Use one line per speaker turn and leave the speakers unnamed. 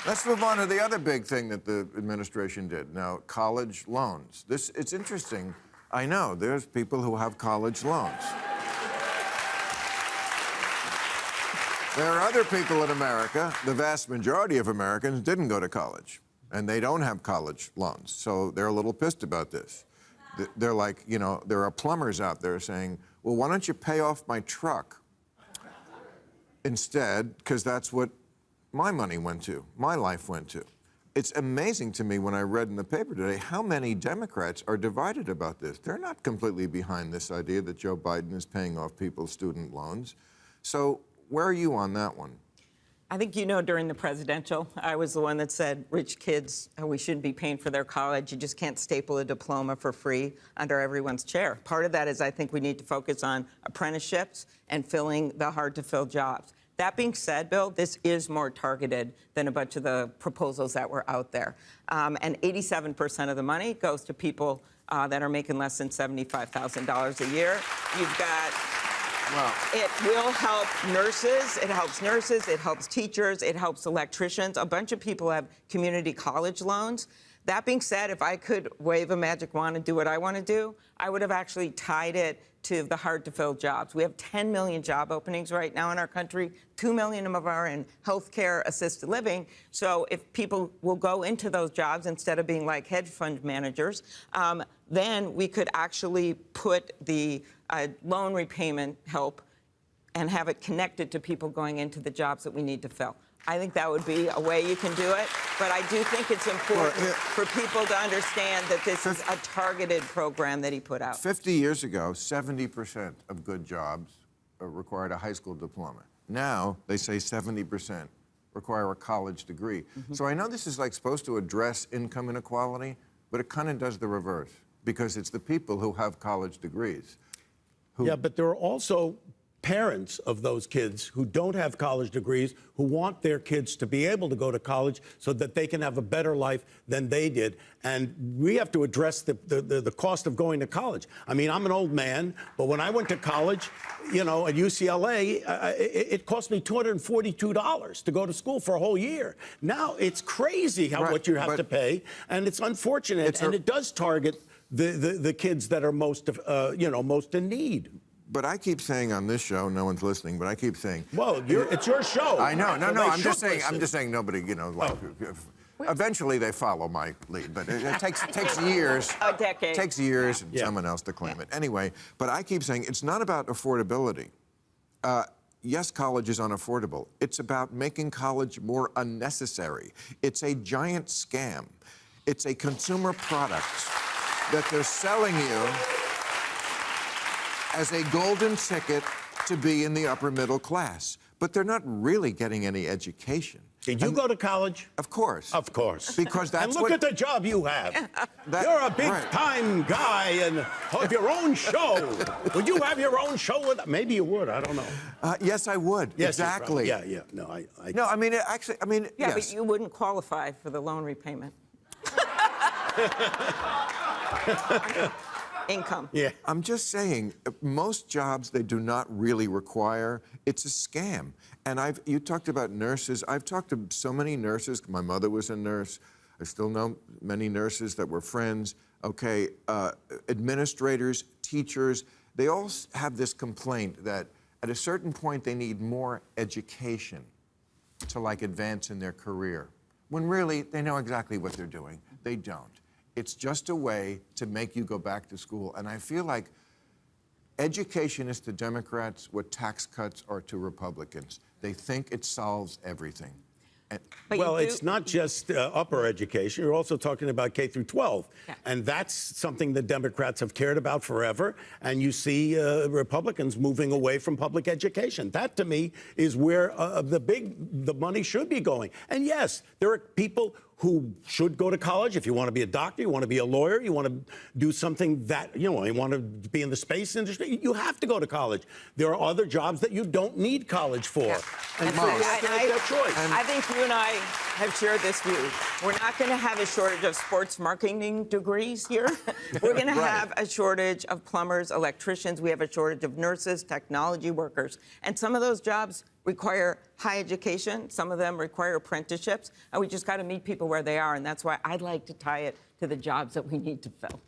Let's move on to the other big thing that the administration did. Now, college loans. It's interesting. I know, there's people who have college loans. There are other people in America, the vast majority of Americans didn't go to college, and they don't have college loans, so they're a little pissed about this. They're like, you know, there are plumbers out there saying, well, why don't you pay off my truck instead, because that's what my money went to, my life went to. It's amazing to me when I read in the paper today how many Democrats are divided about this. They're not completely behind this idea that Joe Biden is paying off people's student loans. So where are you on that one?
I think you know during the presidential, I was the one that said rich kids, we shouldn't be paying for their college. You just can't staple a diploma for free under everyone's chair. Part of that is I think we need to focus on apprenticeships and filling the hard-to-fill jobs. That being said, Bill, this is more targeted than a bunch of the proposals that were out there. And 87% of the money goes to people that are making less than $75,000 a year. You've got... Well, it will help nurses, it helps teachers, it helps electricians. A bunch of people have community college loans. That being said, if I could wave a magic wand and do what I want to do, I would have actually tied it to the hard-to-fill jobs. We have 10 million job openings right now in our country. 2 million of them are in healthcare, assisted living. So if people will go into those jobs instead of being like hedge fund managers, then we could actually put the loan repayment help and have it connected to people going into the jobs that we need to fill. I think that would be a way you can do it, but I do think it's important for people to understand that this is a targeted program that he put out.
50 years ago, 70% of good jobs required a high school diploma. Now, they say 70% require a college degree. So I know this is like supposed to address income inequality, but it kind of does the reverse, because it's the people who have college degrees.
Yeah, but there are also parents of those kids who don't have college degrees who want their kids to be able to go to college so that they can have a better life than they did. And we have to address the cost of going to college. I mean, I'm an old man, but when I went to college, you know, at UCLA, it cost me $242 to go to school for a whole year. Now it's crazy what you have to pay, and it's unfortunate, and it does target the kids that are most, most in need.
But I keep saying on this show, no one's listening, but I keep saying...
Well, it's your show.
I know. No, I'm just saying nobody, you know, like... Eventually they follow my lead, but it takes years.
A decade.
Takes years and someone else to claim it. Anyway, but I keep saying it's not about affordability. Yes, college is unaffordable. It's about making college more unnecessary. It's a giant scam. It's a consumer product that they're selling you as a golden ticket to be in the upper middle class. But they're not really getting any education.
Did you go to college?
Of course.
Of course.
Because that's
and look at the job you have. You're a big-time guy and have your own show. Would you have your own show? Maybe you would. I don't know.
Yes, I would.
Yes,
exactly.
Yeah. No,
No, I mean, actually,
Yeah,
yes.
but you wouldn't qualify for the loan repayment. Income.
Yeah.
I'm just saying, most jobs they do not really require. It's a scam. And you talked about nurses. I've talked to so many nurses. My mother was a nurse. I still know many nurses that were friends. Okay, administrators, teachers, they all have this complaint that at a certain point they need more education to like advance in their career. When really they know exactly what they're doing. They don't. It's just a way to make you go back to school. And I feel like education is to Democrats what tax cuts are to Republicans. They think it solves everything.
Well, it's not just upper education. You're also talking about K through 12. Yeah. And that's something that Democrats have cared about forever. And you see Republicans moving away from public education. That, to me, is where the money should be going. And yes, there are people who should go to college. If you want to be a doctor, you want to be a lawyer, you want to do something that, you want to be in the space industry, you have to go to college. There are other jobs that you don't need college for.
Yeah.
And so you have to make that choice.
I think you and I have shared this view. We're not going to have a shortage of sports marketing degrees here. We're going to have a shortage of plumbers, electricians. We have a shortage of nurses, technology workers. And some of those jobs require high education. Some of them require apprenticeships. And we just got to meet people where they are. And that's why I'd like to tie it to the jobs that we need to fill.